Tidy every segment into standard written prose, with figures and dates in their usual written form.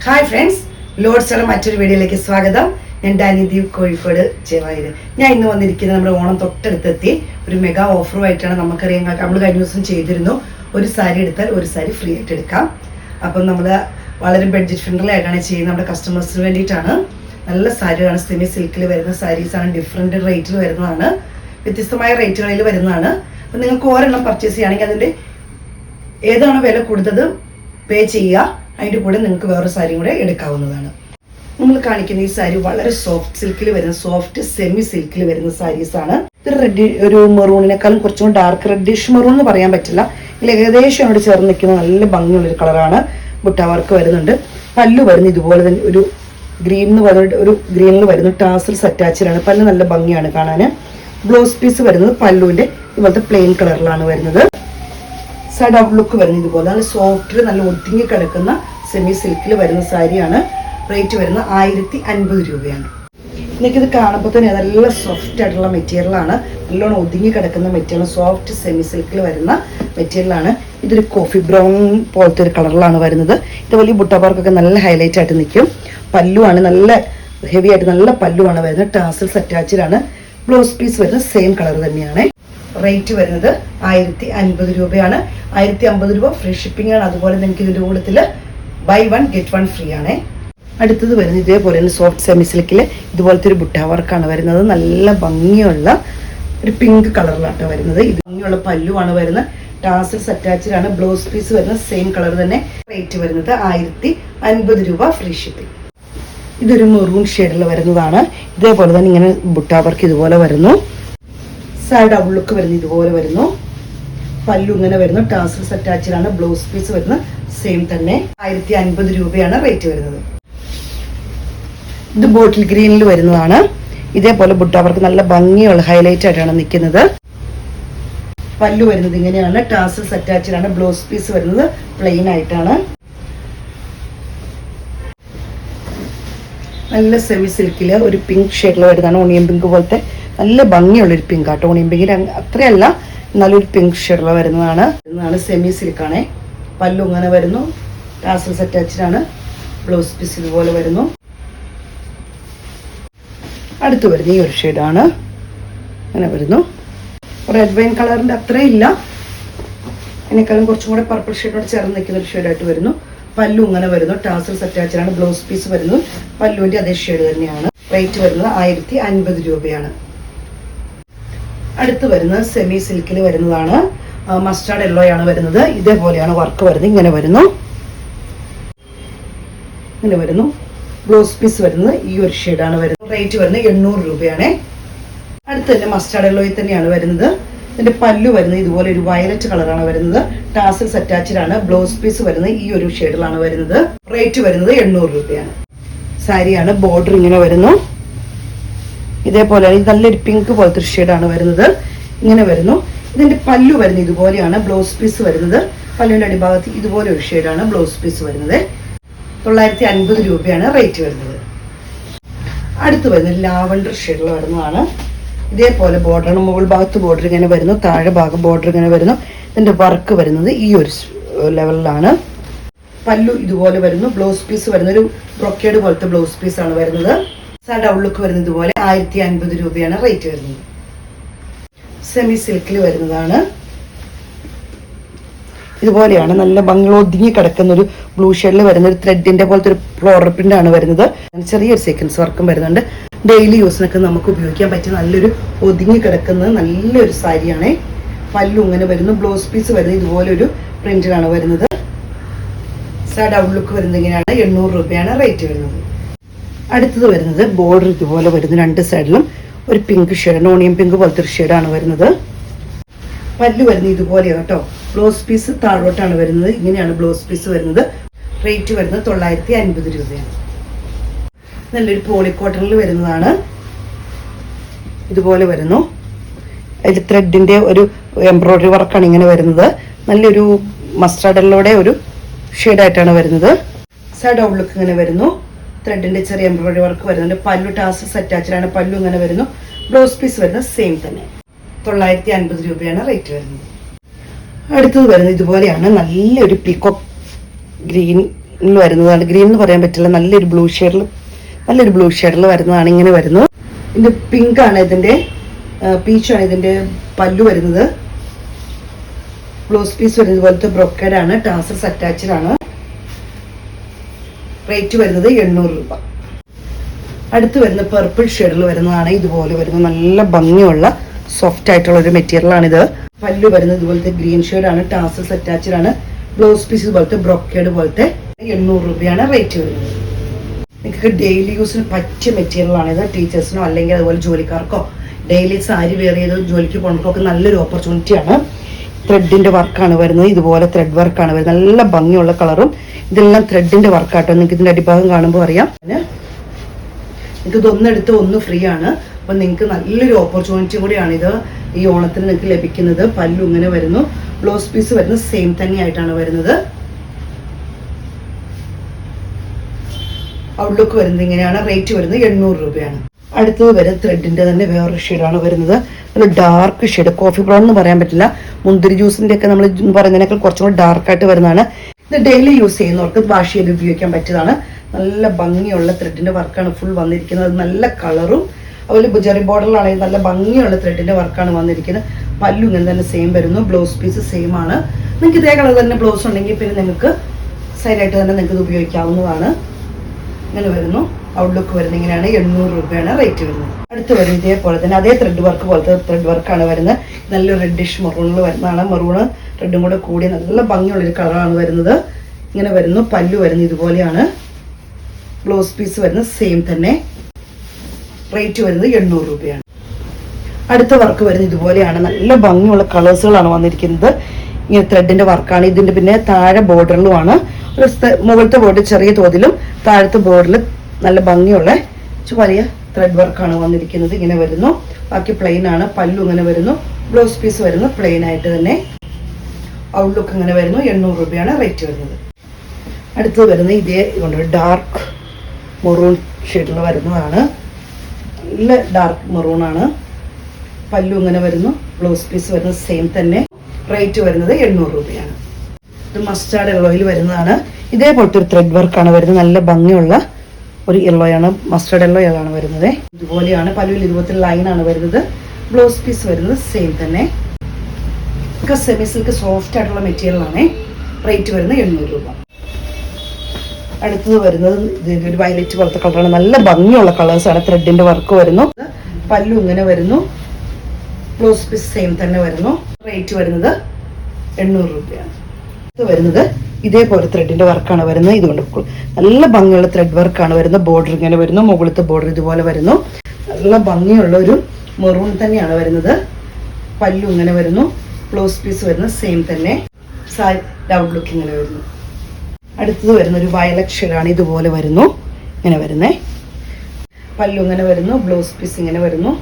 Hi friends, ലോഡ്സുടെ മറ്റൊരു വീഡിയോയിലേക്ക് സ്വാഗതം. ഞാൻ ഡാനിദീപ്, കോഴിക്കോട് ചേവായൂർ. ഞാൻ ഇന്ന് വന്നിരിക്കുന്നത് നമ്മുടെ ഓണം തൊട്ടടുത്തെത്തി ഒരു മെഗാ ഓഫറുമായിട്ടാണ്. നമുക്കറിയാം, നമ്മൾ കഴിഞ്ഞ ദിവസം ചെയ്തിരുന്നു, ഒരു സാരി എടുത്താൽ ഒരു സാരി ഫ്രീ ആയിട്ട് എടുക്കാം. അപ്പം നമ്മൾ വളരെ ബഡ്ജറ്റ് ഫ്രണ്ട്ലി ആയിട്ടാണ് ചെയ്യുന്നത്. നമ്മുടെ കസ്റ്റമേഴ്സിന് വേണ്ടിയിട്ടാണ്. നല്ല സാരിയാണ്, സെമി സിൽക്കിൽ വരുന്ന സാരീസാണ്, ഡിഫറെൻറ്റ് റേറ്റിൽ വരുന്നതാണ്, വ്യത്യസ്തമായ റേറ്റുകളിൽ വരുന്നതാണ്. അപ്പം നിങ്ങൾക്ക് ഒരെണ്ണം പർച്ചേസ് ചെയ്യുകയാണെങ്കിൽ അതിൻ്റെ ഏതാണ് വില കൂടുതൽ പേ ചെയ്യുക, അതിൻ്റെ കൂടെ നിങ്ങൾക്ക് വേറൊരു സാരിയും കൂടെ എടുക്കാവുന്നതാണ്. നമ്മൾ കാണിക്കുന്ന ഈ സാരി വളരെ സോഫ്റ്റ് സിൽക്കിൽ വരുന്ന, സോഫ്റ്റ് സെമി സിൽക്കിൽ വരുന്ന സാരീസാണ്. ഇത് റെഡ്, ഒരു മെറൂണിനേക്കാളും കുറച്ചും കൂടി ഡാർക്ക് റെഡിഷ് മെറൂൺ എന്ന് പറയാൻ പറ്റില്ല, ഇതിൽ ഏകദേശം അവിടെ ചേർന്ന് നിൽക്കുന്ന നല്ല ഭംഗിയുള്ളൊരു കളറാണ്. ബുട്ട വർക്ക് വരുന്നുണ്ട്. പല്ലു വരുന്ന ഇതുപോലെ തന്നെ ഒരു ഗ്രീനിൽ വരുന്ന ടാസൽസ് അറ്റാച്ചഡാണ്. പല്ല് നല്ല ഭംഗിയാണ് കാണാൻ. ബ്ലൗസ് പീസ് വരുന്നത് പല്ലുവിൻ്റെ ഇതുപോലത്തെ പ്ലെയിൻ കളറിലാണ് വരുന്നത്. സൈഡ് ഔട്ട് ലുക്ക് വരുന്നത് ഇതുപോലെ നല്ല സോഫ്റ്റിൽ നല്ല ഒതുങ്ങി കിടക്കുന്ന സെമി സിൽക്കിൽ വരുന്ന സാരിയാണ്. റേറ്റ് വരുന്നത് 1050 രൂപയാണ്. എനിക്കിത് കാണുമ്പോൾ തന്നെ നല്ല സോഫ്റ്റ് ആയിട്ടുള്ള മെറ്റീരിയലാണ്, നല്ലോണം ഒതുങ്ങി കിടക്കുന്ന മെറ്റീരിയൽ, സോഫ്റ്റ് സെമി സിൽക്കിൽ വരുന്ന മെറ്റീരിയലാണ്. ഇതൊരു കോഫി ബ്രൗൺ പോലത്തെ ഒരു കളറിലാണ് വരുന്നത്. ഇതുപോലെ ഈ ബുട്ട വർക്കൊക്കെ നല്ല ഹൈലൈറ്റ് ആയിട്ട് നിൽക്കും. പല്ലുവാണ് നല്ല ഹെവി ആയിട്ട് നല്ല പല്ലുവാണ് വരുന്നത്. ടാസൽസ് അറ്റാച്ചഡാണ്. ബ്ലൗസ് പീസ് വരുന്നത് സെയിം കളർ തന്നെയാണ്. റേറ്റ് വരുന്നത് 1050 രൂപയാണ്. 1050 രൂപ ഫ്രീ ഷിപ്പിംഗ് ആണ്. അതുപോലെ നിങ്ങൾക്ക് ഇതിൻ്റെ കൂട്ടത്തിൽ ബൈ 1 get 1 ഫ്രീ ആണ്. അടുത്തത് വരുന്നത് ഇതേപോലെ തന്നെ സോഫ്റ്റ് സെമി സിൽക്കിൽ ഇതുപോലത്തെ ഒരു ബുട്ട വർക്കാണ് വരുന്നത്. നല്ല ഭംഗിയുള്ള ഒരു പിങ്ക് കളറിലാണ് വരുന്നത്. ഇത് ഭംഗിയുള്ള പല്ലുവാണ് വരുന്നത്. ടാസൽസ് അറ്റാച്ച്ഡ് ആണ്. ബ്ലൗസ് പീസ് വരുന്നത് സെയിം കളർ തന്നെ. റേറ്റ് വരുന്നത് 1050 രൂപ ഫ്രീ ഷിപ്പിംഗ്. ഇതൊരു മെറൂൺ ഷെയ്ഡിൽ വരുന്നതാണ്. ഇതേപോലെ തന്നെ ഇങ്ങനെ ബുട്ട വർക്ക് ഇതുപോലെ വരുന്നു. സൈഡ് ഔട്ട് ലുക്ക് വരുന്നത് ഇതുപോലെ വരുന്നു. പല്ലു ഇങ്ങനെ വരുന്നു. ടാസൽസ് അറ്റാച്ച്ഡ് ആണ്. ബ്ലൗസ് പീസ് വരുന്നത് സെയിം തന്നെ. 1050 രൂപയാണ് റേറ്റ് വരുന്നത്. ഇത് ബോട്ടിൽ ഗ്രീനിൽ വരുന്നതാണ്. ഇതേപോലെ ബുട്ട വർക്ക് നല്ല ഭംഗിയുള്ള ഹൈലൈറ്റ് ആയിട്ടാണ് നിൽക്കുന്നത്. പല്ലു വരുന്നത് ഇങ്ങനെയാണ്. ടാസൽസ് അറ്റാച്ച്ഡ് ആണ്. ബ്ലൗസ് പീസ് വരുന്നത് പ്ലെയിൻ ആയിട്ടാണ്. നല്ല സെമി സിൽക്കില് ഒരു പിങ്ക് ഷെയ്ഡിൽ വരുന്നതാണ്. ഓണിയൻ പിങ്ക് പോലത്തെ നല്ല ഭംഗിയുള്ളൊരു പിങ്ക് ആട്ടോ. ഓണിയൻ പിങ്കിന്റെ അത്രയല്ല, നല്ലൊരു പിങ്ക് ഷെയ്ഡിൽ വരുന്നതാണ്. സെമി സിൽക്കാണ്. പല്ലു ഇങ്ങനെ വരുന്നു. ടാസൽസ് അറ്റാച്ച്ഡ് ആണ്. ബ്ലൗസ് പീസ് ഇതുപോലെ വരുന്നു. അടുത്ത് വരുന്ന ഈ ഒരു ഷെയ്ഡാണ്. അങ്ങനെ വരുന്നു. റെഡ് വൈൻ കളറിന്റെ അത്രയും ഇല്ല, അതിനേക്കാളും കുറച്ചും കൂടെ പർപ്പിൾ ഷെയ്ഡോട് ചേർന്ന് നിൽക്കുന്ന ഒരു ഷെയ്ഡായിട്ട് വരുന്നു. പല്ലു ഇങ്ങനെ വരുന്നു. ടാസൽസ് അറ്റാച്ച്ഡ് ആണ്. ബ്ലൗസ് പീസ് വരുന്നു പല്ലുവിന്റെ അതേ ഷെയ്ഡ് തന്നെയാണ്. റേറ്റ് വരുന്നത് 1050 രൂപയാണ്. അടുത്ത് വരുന്നത് സെമി സിൽക്കിൽ വരുന്നതാണ്. മസ്റ്റാർഡ് യെല്ലോ ആണ് വരുന്നത്. ഇതേപോലെയാണ് വർക്ക് വരുന്നത്. ഇങ്ങനെ വരുന്നു. ബ്ലൗസ് പീസ് വരുന്നത് ഈ ഒരു ഷെയ്ഡാണ് വരുന്നത്. റേറ്റ് വരുന്നത് 800 രൂപയാണ്. അടുത്ത് തന്നെ മസ്റ്റാർഡ് യെല്ലോയിൽ തന്നെയാണ് വരുന്നത്. ഇതിന്റെ പല്ലു വരുന്നത് ഇതുപോലെ ഒരു വയലറ്റ് കളറാണ് വരുന്നത്. ടാസൽസ് അറ്റാച്ച്ഡ് ആണ്. ബ്ലൗസ് പീസ് വരുന്നത് ഈ ഒരു ഷെയ്ഡിലാണ് വരുന്നത്. റേറ്റ് വരുന്നത് 800 രൂപയാണ്. സാരിയാണ്. ബോർഡർ ഇങ്ങനെ വരുന്നു. ഇതേപോലെ നല്ലൊരു പിങ്ക് പോലത്തെ ഒരു ഷെയ്ഡാണ് വരുന്നത്. ഇങ്ങനെ വരുന്നു. ഇതിന്റെ പല്ലു വരുന്നത് ഇതുപോലെയാണ്. ബ്ലൗസ് പീസ് വരുന്നത് പല്ലുവിന്റെ അടിഭാഗത്ത് ഇതുപോലെ ഒരു ഷെയ്ഡാണ് ബ്ലൗസ് പീസ് വരുന്നത്. 950 രൂപയാണ് റേറ്റ് വരുന്നത്. അടുത്ത് വരുന്നത് ലാവണ്ടർ ഷെയ്ഡിൽ വരുന്നതാണ്. ഇതേപോലെ ബോർഡറാണ്. മുകൾ ഭാഗത്ത് ബോർഡർ ഇങ്ങനെ വരുന്നു. താഴെ ഭാഗം ബോർഡർ ഇങ്ങനെ വരുന്നു. ഇതിന്റെ വർക്ക് വരുന്നത് ഈ ഒരു ലെവലിലാണ്. പല്ലു ഇതുപോലെ വരുന്നു. ബ്ലൗസ് പീസ് വരുന്ന ഒരു ബ്രൊക്കേഡ് പോലത്തെ ബ്ലൗസ് പീസാണ് വരുന്നത്. സൈഡ് ഔട്ട് ലുക്ക് വരുന്നത് ഇതുപോലെ. 1050 രൂപയാണ് റേറ്റ് വരുന്നത്. സെമി സിൽക്കിൽ വരുന്നതാണ്. ഇതുപോലെയാണ് നല്ല ഭംഗി ഒതുങ്ങി കിടക്കുന്ന ഒരു ബ്ലൂ ഷെയ്ഡിൽ വരുന്ന ഒരു ത്രെഡിന്റെ പോലത്തെ ഒരു ഫ്ലോറൽ പ്രിന്റ് ആണ് വരുന്നത്. ചെറിയൊരു സീക്വൻസ് വർക്കും വരുന്നുണ്ട്. ഡെയിലി യൂസിനൊക്കെ നമുക്ക് ഉപയോഗിക്കാൻ പറ്റിയ നല്ലൊരു ഒതുങ്ങി കിടക്കുന്ന നല്ലൊരു സാരിയാണ്. പല്ലു ഇങ്ങനെ വരുന്നു. ബ്ലൗസ് പീസ് വരുന്നത് ഇതുപോലെ ഒരു പ്രിന്റിലാണ് വരുന്നത്. സൈഡ് ഔട്ട് ലുക്ക് വരുന്നത് ഇങ്ങനെയാണ്. 800 രൂപയാണ് റേറ്റ് വരുന്നത്. അടുത്തത് വരുന്നത് ബോർഡർ ഇതുപോലെ വരുന്നു. രണ്ട് സൈഡിലും ഒരു പിങ്ക് ഷെയ്ഡ്, ഓണിയൻ പിങ്ക് പോലത്തെ ഒരു ഷെയ്ഡാണ് വരുന്നത്. പല്ലു വരുന്നത് ഇതുപോലെയാണ് കേട്ടോ. ബ്ലൗസ് പീസ് താഴോട്ടാണ് വരുന്നത്. ഇങ്ങനെയാണ് ബ്ലൗസ് പീസ് വരുന്നത്. റേറ്റ് വരുന്നത് 950 രൂപയാണ്. നല്ലൊരു പോളിക്കോട്ടണിൽ വരുന്നതാണ്. ഇതുപോലെ വരുന്നു. അതിൽ ത്രെഡിന്റെ ഒരു എംബ്രോയിഡറി വർക്കാണ് ഇങ്ങനെ വരുന്നത്. നല്ലൊരു മസ്റ്റാർഡ് യെല്ലോയുടെ ഒരു ഷെയ്ഡായിട്ടാണ് വരുന്നത്. സൈഡ് ഔട്ട് ലുക്ക് ഇങ്ങനെ വരുന്നു. ത്രെഡിന്റെ ചെറിയ എംബ്രോയിഡറി വർക്ക് വരുന്നുണ്ട്. പല്ലു ടാസൽസ് അറ്റാച്ച്ഡ് ആണ്. പല്ലു ഇങ്ങനെ വരുന്നു. ബ്ലൗസ് പീസ് വരുന്നത് സെയിം തന്നെ. 950 രൂപയാണ് റേറ്റ് വരുന്നത്. അടുത്തത് വരുന്നത് ഇതുപോലെയാണ്. നല്ലൊരു പീക്കോക്ക് ഗ്രീൻ വരുന്നതാണ്. ഗ്രീൻ എന്ന് പറയാൻ പറ്റില്ല, നല്ലൊരു ബ്ലൂ ഷെയ്ഡിൽ വരുന്നതാണ്. ഇങ്ങനെ വരുന്നു. ഇതിന്റെ പിങ്ക് ആണ്, ഇതിന്റെ പീച്ചാണ് ഇതിന്റെ പല്ലു വരുന്നത്. ബ്ലൗസ് പീസ് വരുന്നത് പോലത്തെ ബ്രൊക്കേഡ് ആണ്, ടാസൽസ് അറ്റാച്ച്ഡ് ആണ്. റേറ്റ് വരുന്നത് 800 രൂപ. അടുത്ത് വരുന്ന പർപ്പിൾ ഷെയ്ഡിൽ വരുന്നതാണ്. ഇതുപോലെ വരുന്ന നല്ല ഭംഗിയുള്ള സോഫ്റ്റ് ആയിട്ടുള്ള ഒരു മെറ്റീരിയൽ ആണിത്. പല്ലു വരുന്നത് ഇതുപോലത്തെ ഗ്രീൻ ഷെയ്ഡ് ആണ്, ടാസൽസ് അറ്റാച്ച്ഡ് ആണ്. ബ്ലൗസ് പീസ് ഇതുപോലത്തെ ബ്രൊക്കേഡ് പോലത്തെ 800 രൂപയാണ് റേറ്റ് വരുന്നത്. നിങ്ങൾക്ക് ഡെയിലി യൂസിന് പറ്റിയ മെറ്റീരിയൽ ആണിത്. ടീച്ചേഴ്സിനോ അല്ലെങ്കിൽ അതുപോലെ ജോലിക്കാർക്കോ ഡെയിലി സാരി വെയർ ചെയ്ത് ജോലിക്ക് പോകുന്നവർക്കൊക്കെ നല്ലൊരു ഓപ്പർച്യൂണിറ്റിയാണ്. ത്രെഡിന്റെ വർക്കാണ് വരുന്നത്. ഇതുപോലെ ത്രെഡ് വർക്കാണ് വരുന്നത്. നല്ല ഭംഗിയുള്ള കളറും ഇതെല്ലാം ത്രെഡിന്റെ വർക്കാട്ടോ. നിങ്ങൾക്ക് ഇതിന്റെ അടിഭാഗം കാണുമ്പോൾ അറിയാം. നിങ്ങൾക്ക് ഇതൊന്നെടുത്ത് ഒന്ന് ഫ്രീ ആണ്. അപ്പം നിങ്ങൾക്ക് നല്ലൊരു ഓപ്പർച്യൂണിറ്റി കൂടിയാണിത് ഈ ഓണത്തിന് നിങ്ങൾക്ക് ലഭിക്കുന്നത്. പല്ലു ഇങ്ങനെ വരുന്നു. ബ്ലൗസ് പീസ് വരുന്നത് സെയിം തന്നെയായിട്ടാണ് വരുന്നത്. ഔട്ട്ലുക്ക് വരുന്നത് ഇങ്ങനെയാണ്. റേറ്റ് വരുന്നത് 800 രൂപയാണ്. അടുത്തത് വരുന്നത് ത്രെഡിന്റെ തന്നെ വേറൊരു ഷെയ്ഡാണ് വരുന്നത്. നല്ല ഡാർക്ക് ഷെയ്ഡ്, കോഫി ബ്രൗൺ എന്ന് പറയാൻ പറ്റില്ല, മുന്തിരി ജ്യൂസിന്റെ ഒക്കെ നമ്മൾ പറയുന്നതിനേക്കാൾ കുറച്ചും കൂടി ഡാർക്കായിട്ട് വരുന്നതാണ്. ഇത് ഡെയിലി യൂസ് ചെയ്യുന്നവർക്ക് വാഷ് ചെയ്ത് ഉപയോഗിക്കാൻ പറ്റിയതാണ്. നല്ല ഭംഗിയുള്ള ത്രെഡിന്റെ വർക്കാണ് ഫുൾ വന്നിരിക്കുന്നത്. നല്ല കളറും അതുപോലെ ജെറി ബോർഡറിലാണെങ്കിൽ നല്ല ഭംഗിയുള്ള ത്രെഡിന്റെ വർക്കാണ് വന്നിരിക്കുന്നത്. പല്ലു ഇങ്ങനെ തന്നെ സെയിം വരുന്നു. ബ്ലൗസ് പീസ് സെയിം ആണ്. നിങ്ങൾക്ക് ഇതേ കളർ തന്നെ ബ്ലൗസ് ഉണ്ടെങ്കിൽ പിന്നെ നിങ്ങൾക്ക് സൈഡായിട്ട് തന്നെ നിങ്ങൾക്ക് ഇത് ഉപയോഗിക്കാവുന്നതാണ്. ഇങ്ങനെ വരുന്നു. ഔട്ട്ലുക്ക് വരുന്നത് ഇങ്ങനെയാണ്. 800 രൂപയാണ് റേറ്റ് വരുന്നത്. അടുത്ത് വരുന്നത് ഇതേപോലെ തന്നെ അതേ ത്രെഡ് വർക്ക് പോലത്തെ ത്രെഡ് വർക്കാണ് വരുന്നത്. നല്ലൊരു റെഡിഷ് മെറൂണിൽ വരുന്നതാണ്. മെറൂണ് റെഡും കൂടെ കൂടി നല്ല ഭംഗിയുള്ളൊരു കളറാണ് വരുന്നത്. ഇങ്ങനെ വരുന്നു. പല്ലു വരുന്നത് ഇതുപോലെയാണ്. ബ്ലൗസ് പീസ് വരുന്നത് സെയിം തന്നെ. റേറ്റ് വരുന്നത് 800 രൂപയാണ്. അടുത്ത വർക്ക് വരുന്നത് ഇതുപോലെയാണ്. നല്ല ഭംഗിയുള്ള കളേഴ്സുകളാണ് വന്നിരിക്കുന്നത്. ഇങ്ങനെ ത്രെഡിന്റെ വർക്കാണ്. ഇതിന്റെ പിന്നെ താഴെ ബോർഡറിലുമാണ്. ഒരു മുകളിലത്തെ ബോർഡർ ചെറിയ തോതിലും താഴത്തെ ബോർഡറിൽ നല്ല ഭംഗിയുള്ള വലിയ ത്രെഡ് വർക്കാണ് വന്നിരിക്കുന്നത്. ഇങ്ങനെ വരുന്നു. ബാക്കി പ്ലെയിൻ ആണ്. പല്ലു ഇങ്ങനെ വരുന്നു. ബ്ലൗസ് പീസ് വരുന്നു പ്ലെയിൻ ആയിട്ട് തന്നെ. ഔട്ട്ലുക്ക് ഇങ്ങനെ വരുന്നു. 800 രൂപയാണ് റേറ്റ് വരുന്നത്. അടുത്തത് വരുന്നത് ഇതേ കൊണ്ട് ഡാർക്ക് മെറൂൺ ഷെയ്ഡിൽ വരുന്നതാണ്. നല്ല ഡാർക്ക് മെറൂൺ ആണ്. പല്ലു ഇങ്ങനെ വരുന്നു. ബ്ലൗസ് പീസ് വരുന്നത് സെയിം തന്നെ. റേറ്റ് വരുന്നത് 800 രൂപയാണ്. ഇത് മസ്റ്റാർഡ് യെല്ലോയിൽ വരുന്നതാണ്. ഇതേപോലത്തെ ഒരു ത്രെഡ് വർക്കാണ് വരുന്നത്. നല്ല ഭംഗിയുള്ള ഒരു യെല്ലോയാണ്. മസ്റ്റാർഡ് യെല്ലോ ആണ് വരുന്നത്. ഇതുപോലെയാണ്. പല്ലുവിൽ ഇതുപോലത്തെ ലൈനാണ് വരുന്നത്. ബ്ലൗസ് പീസ് വരുന്നത് സെയിം തന്നെ. സെമി സിൽക്ക് സോഫ്റ്റ് ആയിട്ടുള്ള മെറ്റീരിയൽ ആണ്. റേറ്റ് വരുന്നത് 800 രൂപ. അടുത്തത് വരുന്നത് ഇതിൻ്റെ ഒരു വയലറ്റ് പോലത്തെ കളറാണ്. നല്ല ഭംഗിയുള്ള കളേഴ്സാണ്. ത്രെഡിന്റെ വർക്ക് വരുന്നു. പല്ലു ഇങ്ങനെ വരുന്നു. ബ്ലൗസ് പീസ് സെയിം തന്നെ വരുന്നു. റേറ്റ് വരുന്നത് 800 രൂപയാണ്. ഇത് വരുന്നത് ഇതേപോലെ ത്രെഡിന്റെ വർക്കാണ് വരുന്നത്. ഇതുകൊണ്ട് നല്ല ഭംഗിയുള്ള ത്രെഡ് വർക്കാണ് വരുന്നത്. ബോർഡർ ഇങ്ങനെ വരുന്നു. മുകളിലത്തെ ബോർഡർ ഇതുപോലെ വരുന്നു. നല്ല ഭംഗിയുള്ള ഒരു മെറൂൺ തന്നെയാണ് വരുന്നത്. പല്ലു ഇങ്ങനെ വരുന്നു. ബ്ലൗസ് പീസ് വരുന്നത് സെയിം തന്നെ. ഔട്ട്ലുക്ക് ഇങ്ങനെ വരുന്നു. അടുത്തത് വരുന്ന ഒരു വയലറ്റ് ഷെയ്ഡാണ്. ഇതുപോലെ വരുന്നു. ഇങ്ങനെ വരുന്നേ. പല്ലു ഇങ്ങനെ വരുന്നു. ബ്ലൗസ് പീസ് ഇങ്ങനെ വരുന്നു.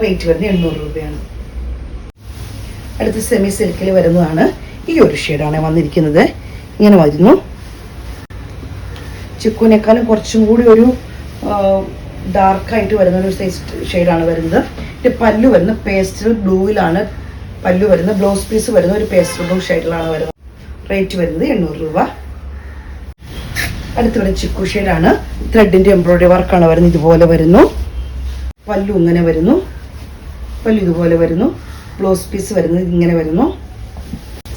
റേറ്റ് വരുന്നത് 800 രൂപയാണ്. അടുത്ത് സെമി സിൽക്കിൽ വരുന്നതാണ്. ഈ ഒരു ഷെയ്ഡാണ് വന്നിരിക്കുന്നത്. ഇങ്ങനെ വരുന്നു. ചിക്കുവിനേക്കാളും കുറച്ചും കൂടി ഒരു ഡാർക്കായിട്ട് വരുന്ന ഒരു സൈസ് ഷെയ്ഡാണ് വരുന്നത്. പല്ലു വരുന്നത് പേസ്റ്റൽ ബ്ലൂവിലാണ് പല്ലു വരുന്നത്. ബ്ലൗസ് പീസ് വരുന്നത് ഒരു പേസ്റ്റൽ ബ്ലൂ ഷെയ്ഡിലാണ് വരുന്നത്. റേറ്റ് വരുന്നത് 800 രൂപ. അടുത്ത് വരുന്ന ചിക്കു ഷെയ്ഡാണ്. ത്രെഡിന്റെ എംബ്രോയിഡറി വർക്കാണ് വരുന്നത്. ഇതുപോലെ വരുന്നു. പല്ലു ഇങ്ങനെ വരുന്നു. പല്ലു ഇതുപോലെ വരുന്നു. ബ്ലൗസ് പീസ് വരുന്നത് ഇങ്ങനെ വരുന്നു.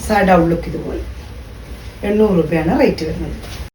സൈഡ് ഔട്ട്ലുക്ക് ഇതുപോലെ. 800 രൂപയാണ് റേറ്റ് വരുന്നത്.